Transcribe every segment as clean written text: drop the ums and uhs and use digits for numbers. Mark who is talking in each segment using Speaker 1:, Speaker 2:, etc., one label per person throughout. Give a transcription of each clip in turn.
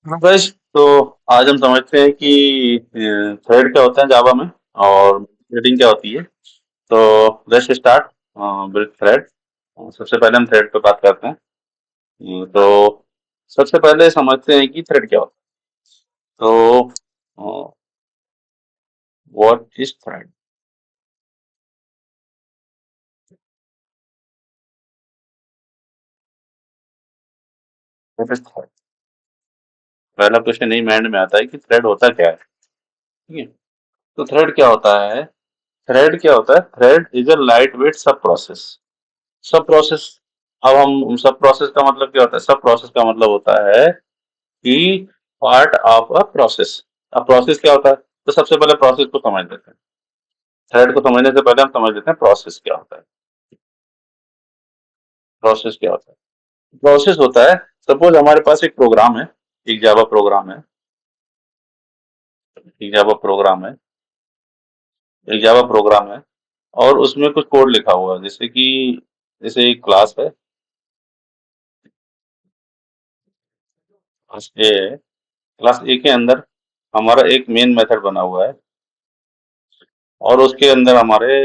Speaker 1: हाँ गाइस, तो आज हम समझते हैं कि थ्रेड क्या होता है जावा में और थ्रेडिंग क्या होती है। तो लेट्स स्टार्ट विद थ्रेड। सबसे पहले हम थ्रेड पे बात करते हैं। तो सबसे पहले समझते हैं कि थ्रेड क्या होता है। तो what is thread? What is thread? पहला क्वेश्चन यही माइंड में आता है कि थ्रेड होता क्या है। ठीक है। तो थ्रेड क्या होता है? थ्रेड क्या होता है? Thread is a light weight सब प्रोसेस। सब प्रोसेस। अब हम सब प्रोसेस का मतलब क्या होता है? सब प्रोसेस का मतलब होता है कि पार्ट ऑफ अ प्रोसेस। अब प्रोसेस क्या होता है? तो सबसे पहले प्रोसेस को समझ लेते हैं। थ्रेड को समझने से पहले हम समझ लेते हैं प्रोसेस क्या होता है। प्रोसेस क्या होता है? प्रोसेस होता है, सपोज हमारे पास एक प्रोग्राम है, एक जावा प्रोग्राम है, एक जावा प्रोग्राम है, एक जावा प्रोग्राम है और उसमें कुछ कोड लिखा हुआ है, जैसे कि जैसे एक क्लास है। क्लास ए के अंदर हमारा एक मेन मेथड बना हुआ है और उसके अंदर हमारे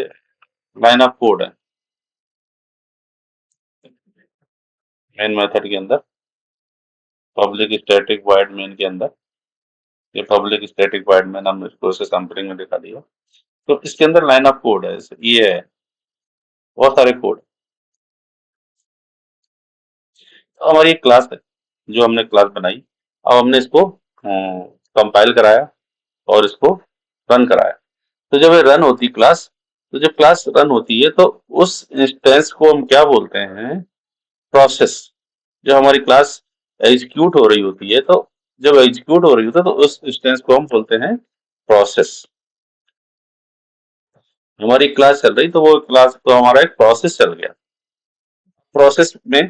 Speaker 1: लाइन ऑफ कोड है। मेन मेथड के अंदर पब्लिक स्टैटिक वॉइड मेन के अंदर ये पब्लिक स्टैटिक वॉइड मेन हम इसको इसे सैंपलिंग में दिखा दिया। तो इसके अंदर लाइन ऑफ कोड है, जैसे ये है, बहुत सारे कोड। तो हमारी एक क्लास है जो हमने क्लास बनाई। अब हमने इसको कंपाइल कराया और इसको रन कराया। तो जब ये रन होती क्लास, तो जब क्लास रन होती है तो उस इंस्टेंस को हम क्या बोलते हैं? प्रोसेस। जब हमारी क्लास एग्जीक्यूट हो रही होती है, तो जब एग्जीक्यूट हो रही होती है तो उस इंस्टेंस को हम बोलते हैं प्रोसेस। हमारी क्लास चल रही तो वो क्लास तो हमारा एक प्रोसेस चल गया। प्रोसेस में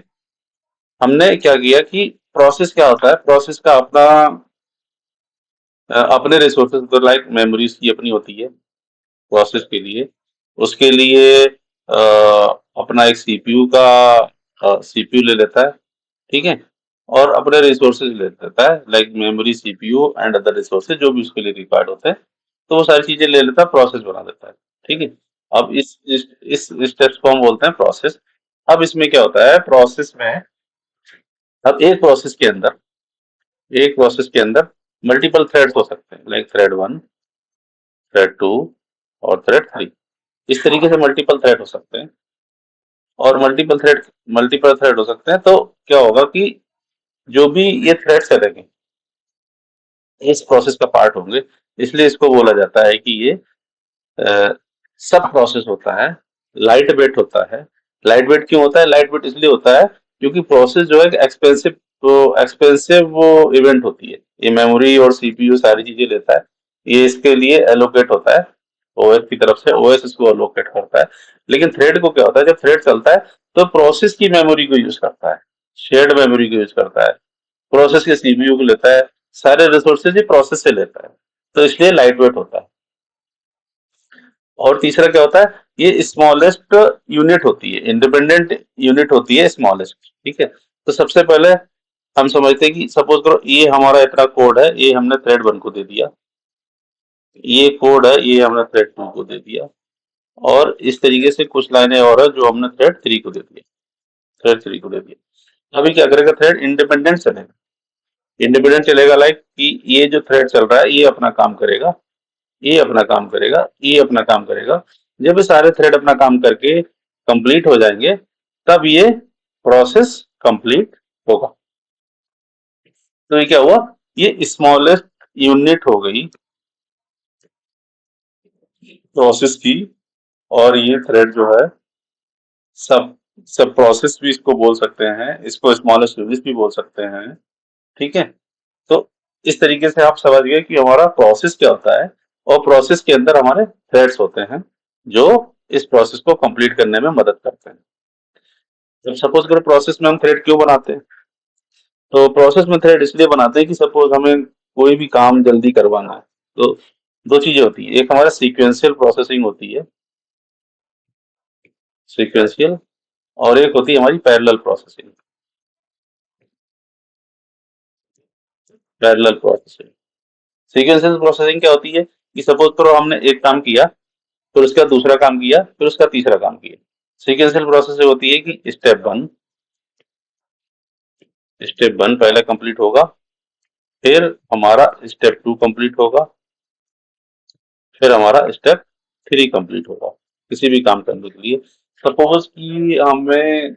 Speaker 1: हमने क्या किया कि प्रोसेस क्या होता है? प्रोसेस का अपना अपने रिसोर्सेज तो लाइक मेमोरीज की अपनी होती है प्रोसेस के लिए। उसके लिए अपना एक सीपीयू का सीपीयू ले लेता है। ठीक है। और अपने रिसोर्सेज ले लेता है like memory, CPU and other resources जो भी उसके लिए रिक्वायर्ड होते हैं। तो वो सारी चीजें ले लेता है, प्रोसेस बना देता है। ठीक है। अब इस स्टेप्स को हम बोलते हैं प्रोसेस। अब इसमें क्या होता है प्रोसेस में? अब एक प्रोसेस के अंदर मल्टीपल थ्रेड्स हो सकते हैं, like thread one, thread two और थ्रेड थ्री। इस तरीके से मल्टीपल थ्रेड हो सकते हैं। और मल्टीपल थ्रेड हो सकते हैं तो क्या होगा कि जो भी ये थ्रेड चलेंगे इस प्रोसेस का पार्ट होंगे। इसलिए इसको बोला जाता है कि ये सब प्रोसेस होता है, लाइट वेट होता है। लाइट वेट क्यों होता है? लाइट वेट इसलिए होता है क्योंकि प्रोसेस जो है एक्सपेंसिव, तो एक्सपेंसिव वो इवेंट होती है। ये मेमोरी और सीपीयू सारी चीजें लेता है। ये इसके लिए एलोकेट होता है ओएस की तरफ से, ओएस इसको एलोकेट करता है। लेकिन थ्रेड को क्या होता है? जब थ्रेड चलता है तो प्रोसेस की मेमोरी को यूज करता है, शेयर्ड मेमोरी को यूज करता है, प्रोसेस के सीपीयू को लेता है, सारे रिसोर्सेज ये प्रोसेस से लेता है। तो इसलिए लाइट वेट होता है। और तीसरा क्या होता है? ये स्मॉलेस्ट यूनिट होती है, इंडिपेंडेंट यूनिट होती है स्मॉलेस्ट। ठीक है। तो सबसे पहले हम समझते हैं कि सपोज करो ये हमारा इतना कोड है, ये हमने थ्रेड वन को दे दिया। ये कोड है, ये हमने थ्रेड टू को दे दिया। और इस तरीके से कुछ लाइनें और है जो हमने थ्रेड थ्री को दे दिया। थ्रेड थ्री को दे दिया। अभी क्या करेगा? थ्रेड इंडिपेंडेंट चलेगा। इंडिपेंडेंट चलेगा लाइक कि ये जो थ्रेड चल रहा है ये अपना काम करेगा, ये अपना काम करेगा, ये अपना काम करेगा। जब ये सारे थ्रेड अपना काम करके कंप्लीट हो जाएंगे तब ये प्रोसेस कंप्लीट होगा। तो ये क्या हुआ? ये स्मॉलेस्ट यूनिट हो गई प्रोसेस की। और ये थ्रेड जो है सब सब प्रोसेस भी इसको बोल सकते हैं, इसको स्मॉलेस्ट यूनिट भी बोल सकते हैं। ठीक है। तो इस तरीके से आप समझ गए कि हमारा प्रोसेस क्या होता है। और प्रोसेस के अंदर हमारे थ्रेड्स होते हैं जो इस प्रोसेस को कंप्लीट करने में मदद करते हैं। जब सपोज करो प्रोसेस में हम थ्रेड क्यों बनाते हैं? तो प्रोसेस में थ्रेड इसलिए बनाते हैं कि सपोज हमें कोई भी काम जल्दी करवाना है तो दो चीजें होती है, एक हमारा सीक्वेंशियल प्रोसेसिंग होती है, सीक्वेंशियल, और एक होती है हमारी parallel processing. Parallel processing. Sequential processing क्या होती है कि सपोज करो हमने एक काम किया, फिर उसका दूसरा काम किया, फिर उसका तीसरा काम किया। सीक्वेंशियल प्रोसेसिंग होती है कि स्टेप वन पहले कंप्लीट होगा, फिर हमारा स्टेप टू कंप्लीट होगा, फिर हमारा स्टेप थ्री कंप्लीट होगा किसी भी काम करने के लिए। सपोज कि हमें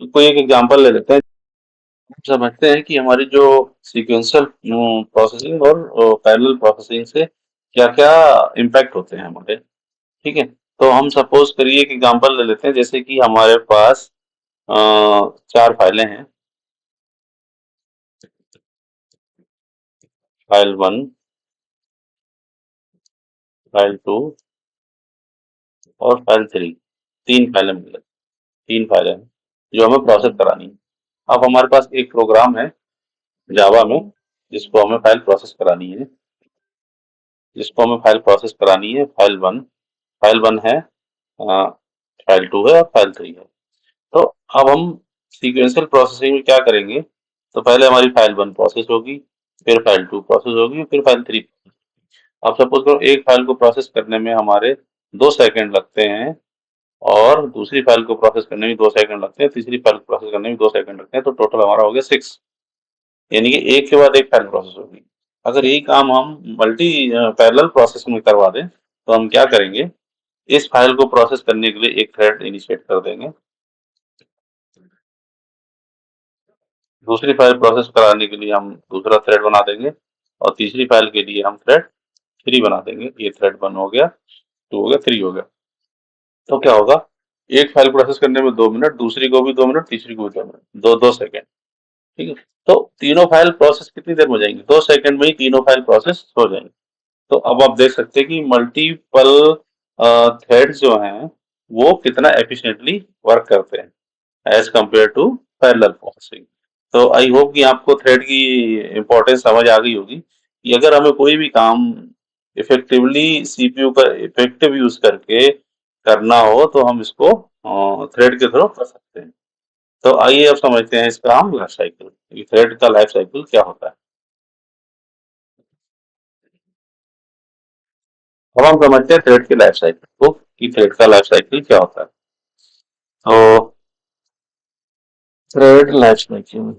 Speaker 1: कोई एक एग्जांपल ले लेते हैं, समझते हैं कि हमारी जो सीक्वेंशियल प्रोसेसिंग और पैरेलल प्रोसेसिंग से क्या क्या इम्पैक्ट होते हैं हमारे। ठीक है, तो हम सपोज करिए एक एग्जांपल ले लेते हैं, जैसे कि हमारे पास अ, चार फाइलें हैं, फाइल वन, फाइल टू और फाइल थ्री। तीन फाइलें मिल तीन फाइलें हैं जो हमें प्रोसेस करानी है। अब हमारे पास एक प्रोग्राम है जावा में, जिसको हमें फाइल प्रोसेस करानी है, फाइल वन है, फाइल टू है और फाइल थ्री है। तो अब हम सीक्वेंशियल प्रोसेसिंग में क्या करेंगे, तो पहले हमारी फाइल वन प्रोसेस होगी, फिर फाइल टू प्रोसेस होगी, फिर फाइल थ्री। अब सपोज करो एक फाइल को प्रोसेस करने में हमारे 2 सेकंड लगते हैं, और दूसरी फाइल को प्रोसेस करने में 2 सेकंड लगते हैं, तीसरी फाइल को प्रोसेस करने में 2 सेकंड लगते हैं, तो टोटल हमारा हो गया 6। यानी कि एक के बाद एक फाइल प्रोसेस होगी। अगर यही काम हम मल्टी पैरेलल प्रोसेस में करवा दें, तो हम क्या करेंगे, इस फाइल को प्रोसेस करने के लिए एक थ्रेड इनिशिएट कर देंगे, दूसरी फाइल प्रोसेस कराने के लिए हम दूसरा थ्रेड बना देंगे, और तीसरी फाइल के लिए हम थ्रेड थ्री बना देंगे। ये थ्रेड वन हो गया, टू हो गया, थ्री हो गया। तो क्या होगा, एक फाइल प्रोसेस करने में 2 मिनट, दूसरी को भी 2 मिनट, तीसरी को भी 2 मिनट, दो दो सेकेंड। ठीक है, तो तीनों फाइल प्रोसेस कितनी देर में हो जाएंगी, 2 सेकंड में ही तीनों फाइल प्रोसेस हो जाएंगी। तो अब आप देख सकते हैं कि मल्टीपल थ्रेड्स जो हैं वो कितना एफिशिएंटली वर्क करते हैं as compared to parallel processing. तो आई होप कि आपको थ्रेड की इम्पोर्टेंस समझ आ गई होगी कि अगर हमें कोई भी काम इफेक्टिवली सीपीयू का इफेक्टिव यूज करके करना हो, तो हम इसको थ्रेड के थ्रू कर सकते हैं। तो आइए अब समझते हैं इसका हम लाइफ साइकिल, थ्रेड का लाइफ साइकिल क्या होता है। अब हम समझते हैं थ्रेड की लाइफ साइकिल को, कि थ्रेड का लाइफ साइकिल क्या होता है। तो thread life cycle,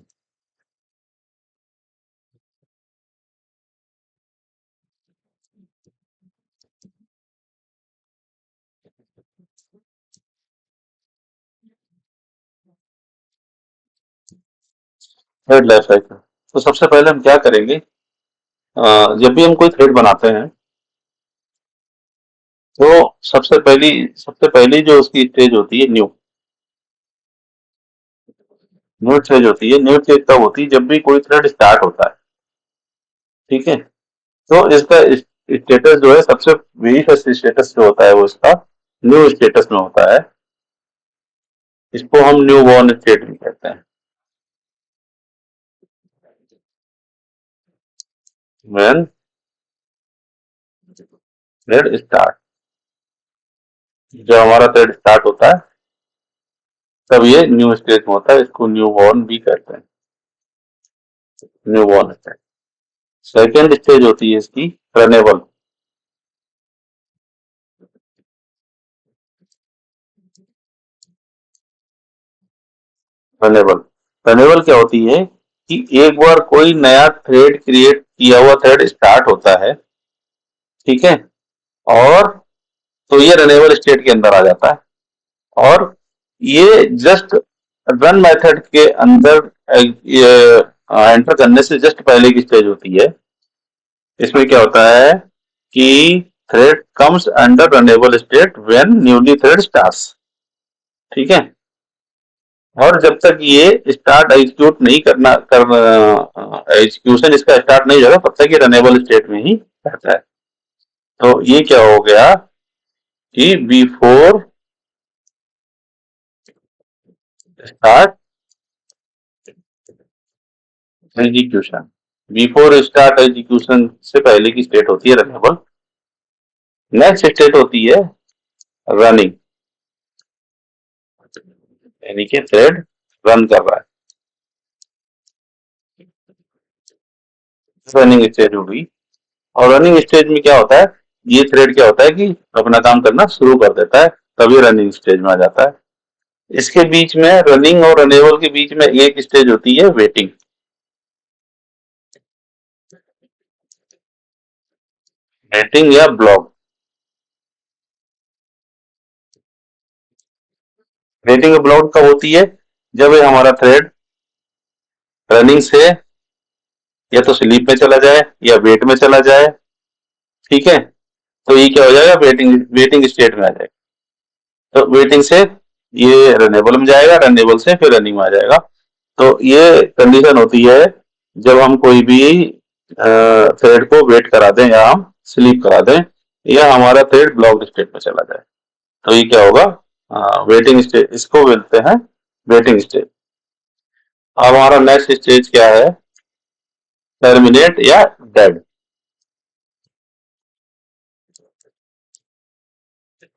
Speaker 1: thread life cycle. तो सबसे पहले हम क्या करेंगे, जब भी हम कोई थ्रेड बनाते हैं, तो सबसे पहली जो उसकी स्टेज होती है, न्यू स्टेज होती है। न्यू स्टेज तब होती है जब भी कोई थ्रेड स्टार्ट होता है। ठीक है, तो इसका स्टेटस जो है, सबसे वेरी फर्स्ट स्टेटस जो होता है वो इसका न्यू स्टेटस में होता है। इसको हम न्यू बॉर्न स्टेट भी कहते हैं। व्हेन थ्रेड स्टार्ट, जब हमारा थ्रेड स्टार्ट होता है तब ये न्यू स्टेज में होता है, इसको न्यू बॉर्न भी कहते हैं, new born state. Second stage होती है इसकी रनेबल। रनेबल रनेबल क्या होती है कि एक बार कोई नया थ्रेड क्रिएट किया हुआ थ्रेड स्टार्ट होता है, ठीक है, और तो ये रनेबल स्टेट के अंदर आ जाता है। और ये जस्ट रन मेथड के अंदर एंटर करने से जस्ट पहले की स्टेज होती है। इसमें क्या होता है कि thread comes under runnable state when newly thread starts. ठीक है, और जब तक ये स्टार्ट एग्जीक्यूट नहीं करना कर एग्जीक्यूशन इसका स्टार्ट नहीं होगा, तब तक ये रनेबल स्टेट में ही रहता है। तो ये क्या हो गया कि before start execution, before start execution से पहले की स्टेट होती है रनेबल। नेक्स्ट स्टेट होती है रनिंग, यानी कि थ्रेड रन कर रहा है। रनिंग स्टेज हो गई। और रनिंग स्टेज में क्या होता है, ये थ्रेड क्या होता है कि अपना काम करना शुरू कर देता है, तभी रनिंग स्टेज में आ जाता है। इसके बीच में रनिंग और रनेबल के बीच में एक स्टेज होती है वेटिंग। वेटिंग या ब्लॉक। वेटिंग और ब्लॉक कब होती है, जब ये हमारा थ्रेड रनिंग से या तो स्लीप में चला जाए या वेट में चला जाए। ठीक है, तो ये क्या हो जाएगा, वेटिंग वेटिंग स्टेट में आ जाएगा। तो वेटिंग से ये रनेबल में जाएगा, रनेबल से फिर रनिंग में आ जाएगा। तो ये कंडीशन होती है जब हम कोई भी थ्रेड को वेट करा दें या हम स्लीप करा दें या हमारा थ्रेड ब्लॉक स्टेट में चला जाए। तो ये क्या होगा, वेटिंग स्टेट, इसको बोलते हैं वेटिंग स्टेट। अब हमारा नेक्स्ट स्टेज क्या है, टर्मिनेट या डेड।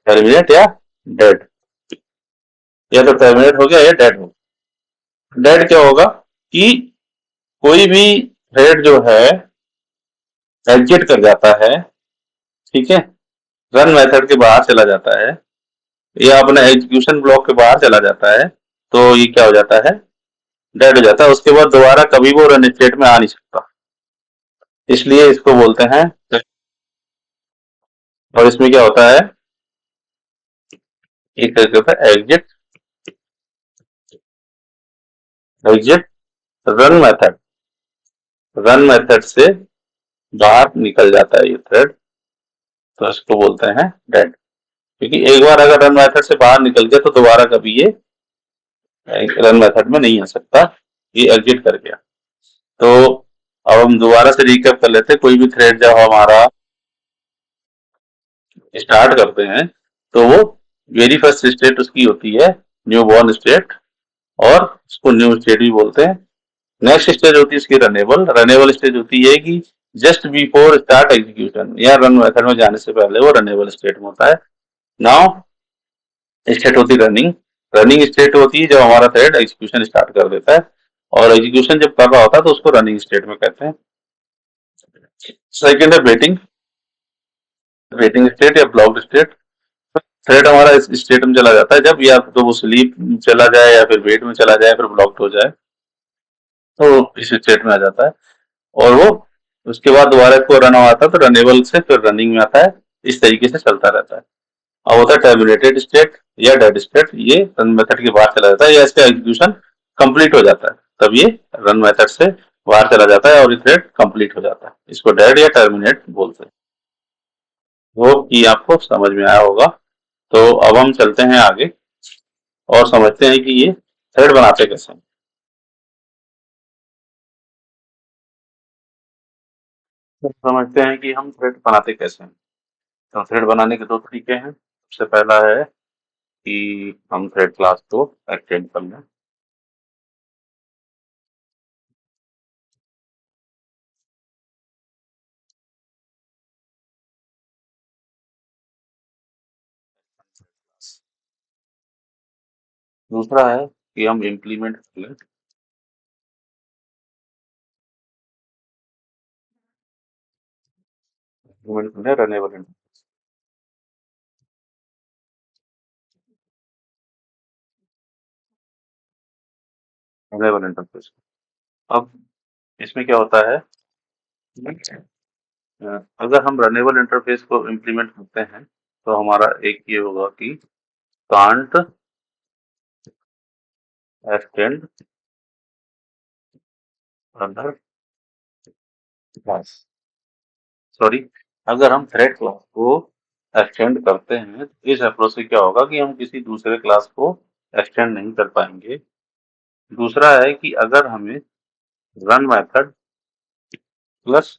Speaker 1: टर्मिनेट या डेड, या तो टर्मिनेट हो गया या डेड हो गया। डेड क्या होगा कि कोई भी थ्रेड जो है एग्जिट कर जाता है, ठीक है, रन मेथड के बाहर चला जाता है या अपने एग्जीक्यूशन ब्लॉक के बाहर चला जाता है, तो ये क्या हो जाता है, डेड हो जाता है। उसके बाद दोबारा कभी वो रन स्टेट में आ नहीं सकता, इसलिए इसको बोलते हैं। और इसमें क्या होता है, एक तरीके होता है exit, exit run method. Run method से बाहर निकल जाता है ये थ्रेड, तो इसको बोलते हैं डेड। क्योंकि एक बार अगर रन मेथड से बाहर निकल गया तो दोबारा कभी ये रन मेथड में नहीं आ सकता, ये एग्जिट कर गया। तो अब हम दोबारा से रिकैप कर लेते हैं। कोई भी थ्रेड जब हमारा स्टार्ट करते हैं तो वो वेरी फर्स्ट स्टेट उसकी होती है न्यू बॉर्न स्टेट, और उसको न्यू स्टेट भी बोलते हैं। नेक्स्ट स्टेज होती है इसकी रनेबल। रनेबल स्टेज होती है कि जस्ट बिफोर स्टार्ट एग्जीक्यूशन, या रन मेथड में जाने से पहले वो रनेबल स्टेट में होता है। नाउ स्टेट होती है रनिंग। रनिंग स्टेट होती है जब हमारा थ्रेड एग्जीक्यूशन स्टार्ट कर देता है, और एग्जीक्यूशन जब कर रहा होता है तो उसको रनिंग स्टेट में कहते हैं। सेकेंड है वेटिंग, वेटिंग स्टेट या ब्लॉक्ड स्टेट। थ्रेड हमारा इस स्टेट में चला जाता है जब या तो वो स्लीप चला जाए या फिर वेट में चला जाए फिर ब्लॉक्ड हो जाए, तो इस स्टेट में आ जाता है। और वो उसके बाद दोबारा इसको रन आता है तो रनेबल से फिर रनिंग में आता है। इस तरीके से चलता रहता है। अब होता है टर्मिनेटेड स्टेट या डेड स्टेट, ये रन मेथड के बाहर चला जाता है या इसका एग्जीक्यूशन कंप्लीट हो जाता है, तब ये रन मेथड से बाहर चला जाता है और ये थ्रेड कंप्लीट हो जाता है। इसको डेड या टर्मिनेट बोलते हैं। वो कि आपको समझ में आया होगा। तो अब हम चलते हैं आगे और समझते हैं कि ये थ्रेड बनाते कैसे हैं। तो समझते हैं कि हम थ्रेड बनाते कैसे हैं। तो थ्रेड बनाने के दो तरीके हैं। सबसे पहला है कि हम थ्रेड क्लास को एक्सटेंड कर लें। दूसरा है कि हम इम्प्लीमेंट कर लें, इम्प्लीमेंट कर लें रनेबल इंटरफेस। अब इसमें क्या होता है, अगर हम रनेबल इंटरफेस को इम्प्लीमेंट करते हैं तो हमारा एक ये होगा कि can't extend other class, sorry, अगर हम थ्रेड क्लास को एक्सटेंड करते हैं तो इस अप्रोच से क्या होगा कि हम किसी दूसरे क्लास को एक्सटेंड नहीं कर पाएंगे। दूसरा है कि अगर हमें run method plus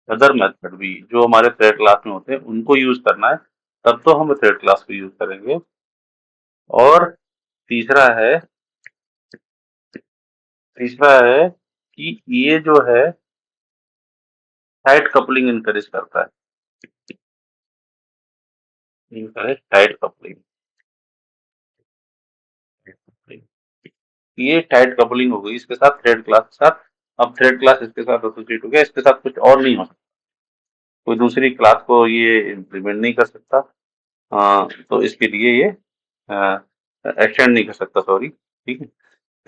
Speaker 1: other method भी जो हमारे थ्रेड क्लास में होते हैं उनको यूज करना है, तब तो हम थ्रेड क्लास को यूज करेंगे। और तीसरा है, तीसरा है कि ये जो है टाइट कपलिंग इनकरेज करता है, इनकरेज टाइट कपलिंग। ये टाइट कपलिंग हो गई इसके साथ थ्रेड क्लास के साथ। अब थ्रेड क्लास इसके साथ एसोसिएट हो गया, इसके साथ कुछ और नहीं हो सकता, कोई दूसरी क्लास को ये इम्प्लीमेंट नहीं कर सकता, तो इसके लिए ये एक्सटेंड नहीं कर सकता, सॉरी, ठीक है।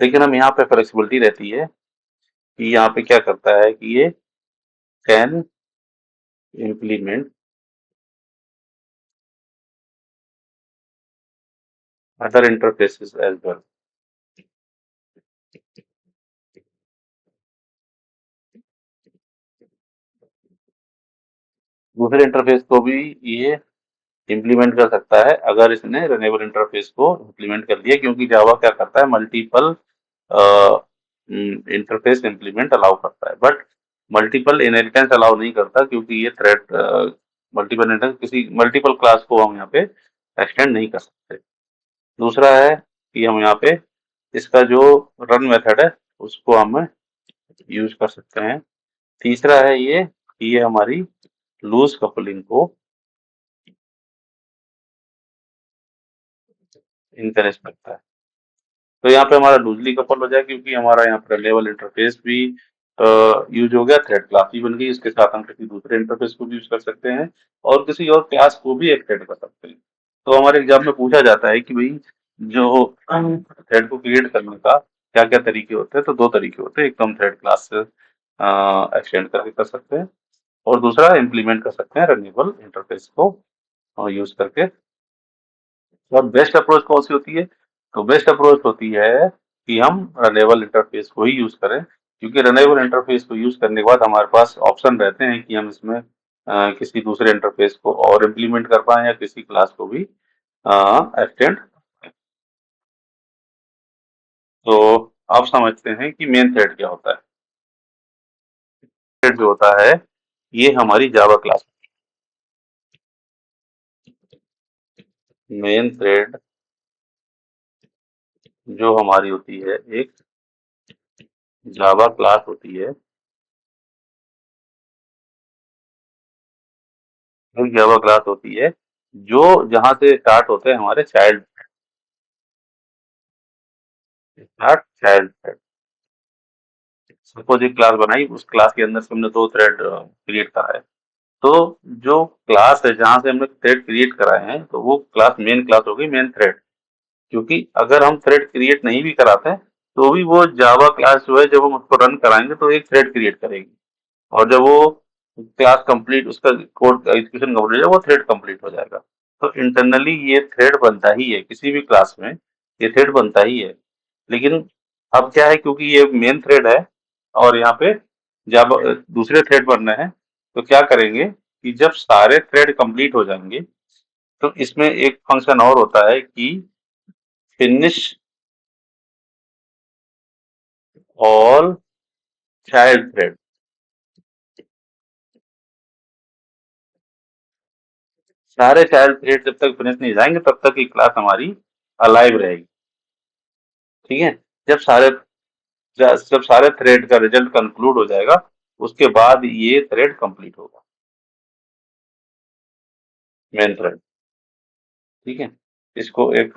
Speaker 1: लेकिन हम यहाँ पे फ्लेक्सिबिलिटी रहती है कि यहाँ पे क्या करता है कि ये can implement other interfaces as well. दूसरे इंटरफेस को भी ये इम्प्लीमेंट कर सकता है अगर इसने रनेबल इंटरफेस को इम्प्लीमेंट कर दिया, क्योंकि जावा क्या करता है, मल्टीपल इंटरफेस इम्प्लीमेंट अलाउ करता है, बट मल्टीपल इनहेरिटेंस अलाउ नहीं करता, क्योंकि ये थ्रेड मल्टीपल इनहेरिटेंस किसी मल्टीपल क्लास को हम यहाँ पे एक्सटेंड नहीं कर सकते। दूसरा है कि हम यहाँ पे इसका जो रन मेथड है उसको हम यूज कर सकते हैं। तीसरा है ये कि ये हमारी लूज कपलिंग को इनकरेज करता है। तो यहाँ पे हमारा लूजली कपल हो जाए, क्योंकि हमारा यहाँ पर लेवल इंटरफेस भी यूज हो गया, थ्रेड क्लास भी बन गई, इसके साथ हम किसी दूसरे इंटरफेस को भी यूज कर सकते हैं और किसी और क्लास को भी एक्सटेंड कर सकते हैं। तो हमारे एग्जाम में पूछा जाता है कि भाई जो थ्रेड को क्रिएट करने का क्या क्या तरीके होते हैं, तो दो तरीके होते हैं, एक तो हम थ्रेड क्लास से एक्सटेंड करके कर सकते हैं और दूसरा इम्प्लीमेंट कर सकते हैं रनेबल इंटरफेस को यूज करके। और बेस्ट अप्रोच कौन सी होती है? तो बेस्ट अप्रोच होती है कि हम रनेबल इंटरफेस को ही यूज करें, क्योंकि रनेबल इंटरफेस को यूज करने के बाद हमारे पास ऑप्शन रहते हैं कि हम इसमें किसी दूसरे इंटरफेस को और इम्प्लीमेंट कर पाए या किसी क्लास को भी एक्सटेंड। तो आप समझते हैं कि मेन थ्रेड क्या होता है। थ्रेड जो होता है ये हमारी जावा क्लास, मेन थ्रेड जो हमारी होती है एक जावा क्लास होती है, एक जावा क्लास होती है जो जहां से स्टार्ट होते हैं हमारे child, start child thread. Suppose एक क्लास बनाई, उस क्लास के अंदर से हमने दो थ्रेड क्रिएट करा है, तो जो क्लास है जहां से हमने थ्रेड क्रिएट कराए हैं, तो वो क्लास मेन क्लास हो गई, मेन थ्रेड। क्योंकि अगर हम थ्रेड क्रिएट नहीं भी कराते तो भी वो जावा क्लास जो है जब हम उसको रन कराएंगे तो एक थ्रेड क्रिएट करेगी, और जब वो क्लास कंप्लीट, उसका कोड एग्जीक्यूशन कंप्लीट हो जाए, वो थ्रेड कंप्लीट हो जाएगा। तो इंटरनली ये थ्रेड बनता ही है, किसी भी क्लास में ये थ्रेड बनता ही है। लेकिन अब क्या है, क्योंकि ये मेन थ्रेड है और यहाँ पे जब दूसरे थ्रेड बनने हैं, तो क्या करेंगे कि जब सारे थ्रेड कंप्लीट हो जाएंगे तो इसमें एक फंक्शन और होता है कि फिनिश ऑल चाइल्ड थ्रेड। सारे चाइल्ड थ्रेड जब तक फिनिश नहीं जाएंगे तब तक ये क्लास हमारी अलाइव रहेगी, ठीक है। जब सारे जब सारे थ्रेड का रिजल्ट कंक्लूड हो जाएगा उसके बाद ये थ्रेड कंप्लीट होगा, मेन थ्रेड, ठीक है। इसको एक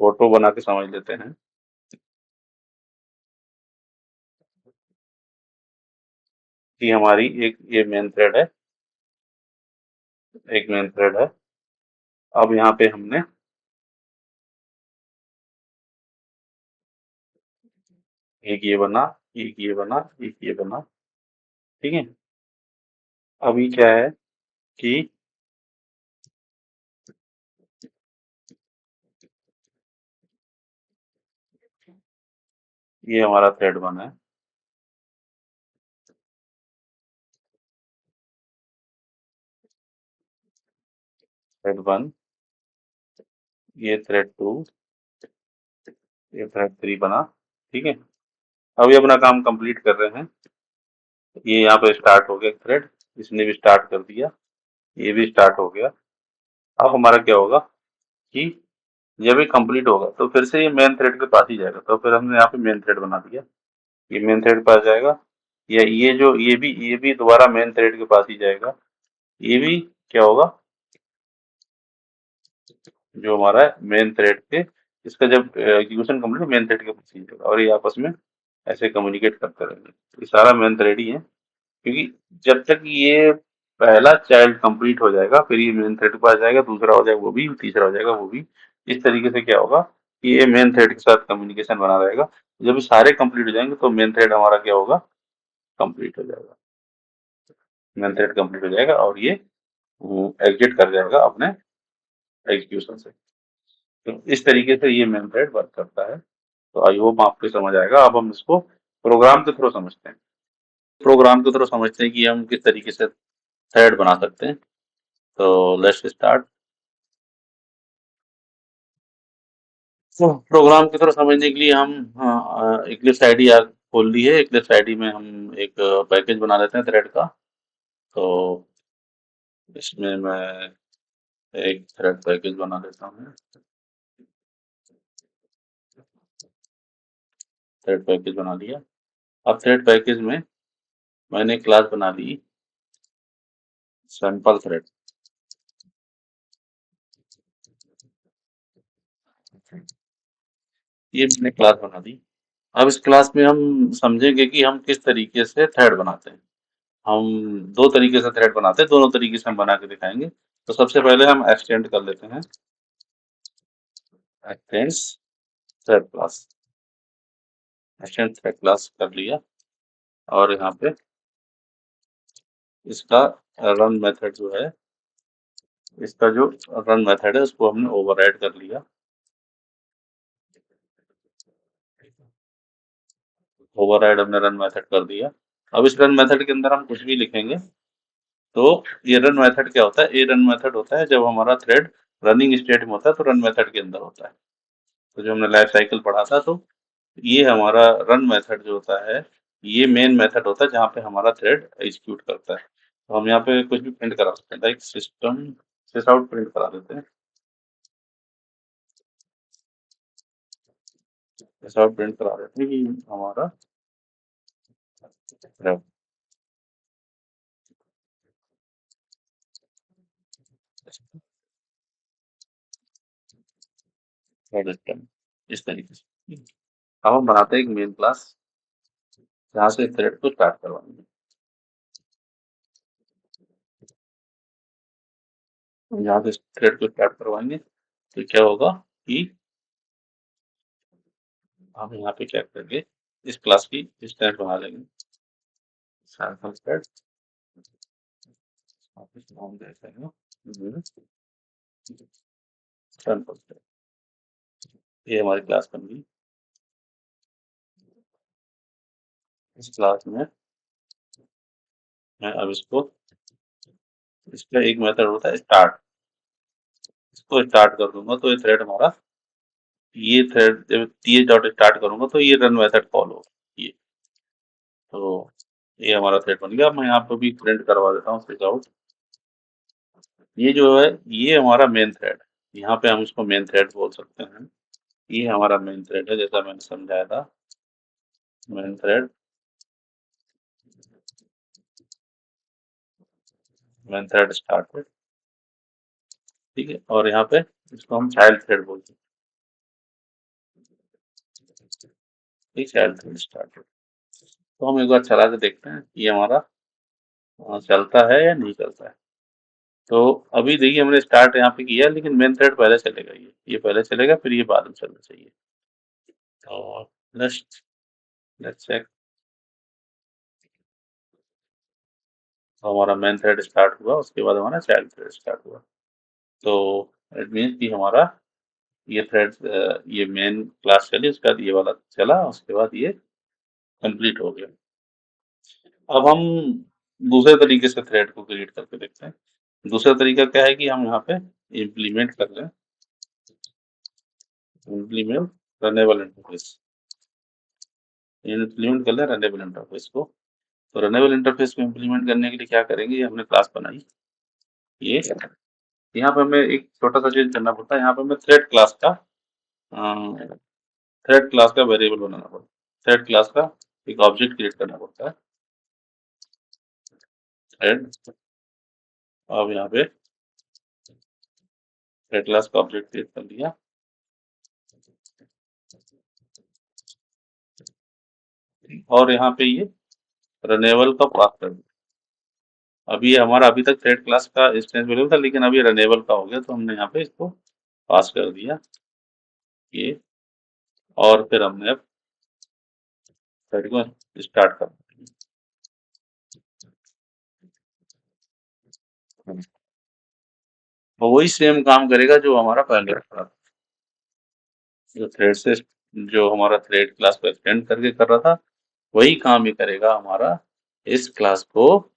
Speaker 1: फोटो बना के समझ लेते हैं कि हमारी एक ये मेन थ्रेड है, एक मेन थ्रेड है। अब यहाँ पे हमने एक ये बना, एक ये बना, एक ये बना, ठीक है। अभी क्या है कि ये हमारा थ्रेड बना है, थ्रेड वन, ये थ्रेड टू, ये थ्रेड थ्री बना, ठीक है। अभी अपना काम कंप्लीट कर रहे हैं, ये यहाँ पे स्टार्ट हो गया थ्रेड, इसने भी स्टार्ट कर दिया, ये भी स्टार्ट हो गया। अब हमारा क्या होगा कि जब ये कंप्लीट होगा तो फिर से ये मेन थ्रेड के पास ही जाएगा, तो फिर हमने यहाँ पे मेन थ्रेड बना दिया, ये मेन थ्रेड के पास जाएगा, या ये भी दोबारा मेन थ्रेड के पास ही जाएगा, ये भी क्या होगा, जो हमारा मेन थ्रेड के, इसका जब एग्जीक्यूशन कंप्लीट मेन थ्रेड के पास ही जाएगा, और ये आपस में ऐसे कम्युनिकेट करते रहेंगे। ये सारा मेन थ्रेड ही है, क्योंकि जब तक ये पहला चाइल्ड कंप्लीट हो जाएगा, फिर ये मेन थ्रेड के पास जाएगा, दूसरा हो जाएगा वो भी, तीसरा हो जाएगा वो भी। इस तरीके से क्या होगा कि ये मेन थ्रेड के साथ कम्युनिकेशन बना रहेगा। जब ये सारे कंप्लीट हो जाएंगे तो मेन थ्रेड हमारा क्या होगा, कंप्लीट हो जाएगा। मेन थ्रेड कंप्लीट हो जाएगा और ये एग्जिट कर जाएगा अपने एग्जीक्यूशन से। तो इस तरीके से ये मेन थ्रेड वर्क करता है। तो आई होप आपको समझ आएगा। अब हम इसको प्रोग्राम के थ्रू समझते हैं। प्रोग्राम के थ्रू समझते हैं कि हम किस तरीके से थ्रेड बना सकते हैं। तो लेट्स स्टार्ट। तो प्रोग्राम की तरह समझने के लिए हम इक्लिप्स आईडी खोल ली है। इक्लिप्स आईडी में हम एक पैकेज बना लेते हैं थ्रेड का। तो इसमें मैं एक थ्रेड पैकेज बना लेता हूँ। थ्रेड पैकेज बना लिया। अब थ्रेड पैकेज में मैंने क्लास बना ली सैंपल थ्रेड। ये मैंने क्लास बना दी। अब इस क्लास में हम समझेंगे कि हम किस तरीके से थ्रेड बनाते हैं। हम दो तरीके से थ्रेड बनाते हैं, दोनों तरीके से हम बना के दिखाएंगे। तो सबसे पहले हम एक्सटेंड कर लेते हैं, x tends thread class. Extend thread class कर लिया और यहाँ पे इसका रन मेथड जो है, इसका जो रन मेथड है उसको हमने ओवरराइड कर लिया। ओवरराइड हमने रन मेथड कर दिया। अब इस रन मेथड के अंदर हम कुछ भी लिखेंगे। तो ये रन मेथड क्या होता है, ये रन मेथड होता है जब हमारा थ्रेड रनिंग स्टेट में होता है तो रन मेथड के अंदर होता है। तो जो हमने लाइफ साइकिल पढ़ा था, तो ये हमारा रन मेथड जो होता है, ये मेन मेथड होता है जहाँ पे हमारा थ्रेड एग्जीक्यूट करता है। तो हम यहाँ पे कुछ भी प्रिंट करा सकते हैं, लाइक सिस्टम सिस आउट प्रिंट करा देते हैं। सिस आउट प्रिंट करा देते हैं कि हमारा थ्रेड सिस्टम इस तरीके से। अब हम बनाते हैं एक मेन क्लास जहाँ से थ्रेड को स्टार्ट करवाएंगे। यहाँ से थ्रेड को स्टार्ट करवाएंगे तो क्या होगा कि हम यहाँ पे क्या करेंगे, इस क्लास की स्टैंड बना लेंगे। सैंपल थ्रेड नाम दे देंगे सैंपल थ्रेड। ये हमारी क्लास बन गई। इस क्लास में मैं अब इसको, इसका एक मेथड होता है स्टार्ट, इसको स्टार्ट कर दूंगा तो ये थ्रेड हमारा, ये थ्रेड जब ये डॉट स्टार्ट करूंगा तो ये रन मेथड कॉल होगा। ये तो ये हमारा थ्रेड बन गया। अब मैं यहाँ पे भी प्रिंट करवा देता हूँ स्विच आउट। ये जो है ये हमारा मेन थ्रेड है। यहाँ पे हम इसको मेन थ्रेड बोल सकते हैं। ये हमारा मेन थ्रेड है जैसा मैंने समझाया था। Main thread, main thread started, ठीक है। और यहाँ पे इसको हम चाइल्ड थ्रेड बोलते हैं, ठीक, चाइल्ड थ्रेड स्टार्टेड। तो हम एक बार चला के देखते हैं कि ये हमारा चलता है या नहीं चलता है। तो अभी देखिए हमने स्टार्ट यहाँ पे किया लेकिन मेन थ्रेड पहले चलेगा, ये पहले चलेगा फिर ये बाद में चलना चाहिए। तो लेट्स लेट्स चेक। तो हमारा मेन थ्रेड स्टार्ट हुआ, उसके बाद हमारा चाइल्ड थ्रेड स्टार्ट हुआ। तो इट मीन्स कि हमारा ये थ्रेड, ये मेन क्लास चली, उसके बाद ये वाला चला, उसके बाद ये कंप्लीट हो गया। अब हम दूसरे तरीके से थ्रेड को क्रिएट करके देखते हैं। दूसरा तरीका क्या है कि हम यहाँ पे इम्प्लीमेंट कर लें, इम्प्लीमेंट रनेबल इंटरफेस, इम्प्लीमेंट कर लें रनेबल इंटरफेस को। तो रनेबल इंटरफेस को इम्प्लीमेंट करने के लिए क्या करेंगे, ये हमने क्लास बनाई, ये यहाँ पे हमें एक छोटा सा चेंज करना पड़ता है। यहाँ पे हमें थ्रेड क्लास का वेरिएबल बनाना पड़ता है। थ्रेड क्लास का एक ऑब्जेक्ट क्रिएट करना पड़ता है, थ्रेड। अब यहाँ पे थ्रेड क्लास का ऑब्जेक्ट क्रिएट कर लिया। और यहाँ पे ये रनेबल का पास कर दिया। अभी ये हमारा अभी तक थ्रेड क्लास का इंस्टेंस वेरिएबल था, लेकिन अभी रनेबल का हो गया, तो हमने यहाँ पे इसको पास कर दिया ये। और फिर हमने अब थ्रेड को स्टार्ट कर दिया। और वही सेम काम करेगा जो हमारा पहले था, जो थ्रेड से जो हमारा थ्रेड क्लास को एक्सटेंड करके कर रहा था, वही काम ही करेगा हमारा इस क्लास को,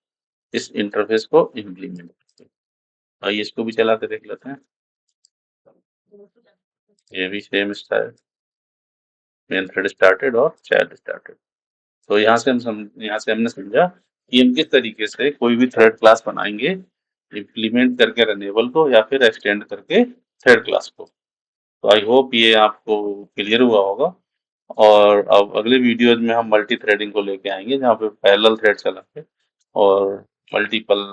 Speaker 1: इस इंटरफेस को इम्प्लीमेंट करके। आइए इसको भी चला के देख लेते हैं। ये भी same style, main thread started और चाइल्ड स्टार्टेड। तो यहाँ से हमने समझा कि हम किस तरीके से कोई भी थ्रेड क्लास बनाएंगे, इम्प्लीमेंट करके रनेबल को या फिर एक्सटेंड करके थ्रेड क्लास को। तो आई होप ये आपको क्लियर हुआ होगा। और अब अगले वीडियोज में हम मल्टी थ्रेडिंग को लेके आएंगे, जहाँ पे पैरेलल थ्रेड चलाएंगे और मल्टीपल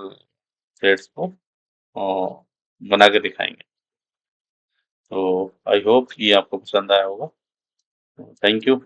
Speaker 1: थ्रेड्स को बना के दिखाएंगे। तो आई होप ये आपको पसंद आया होगा। Thank you.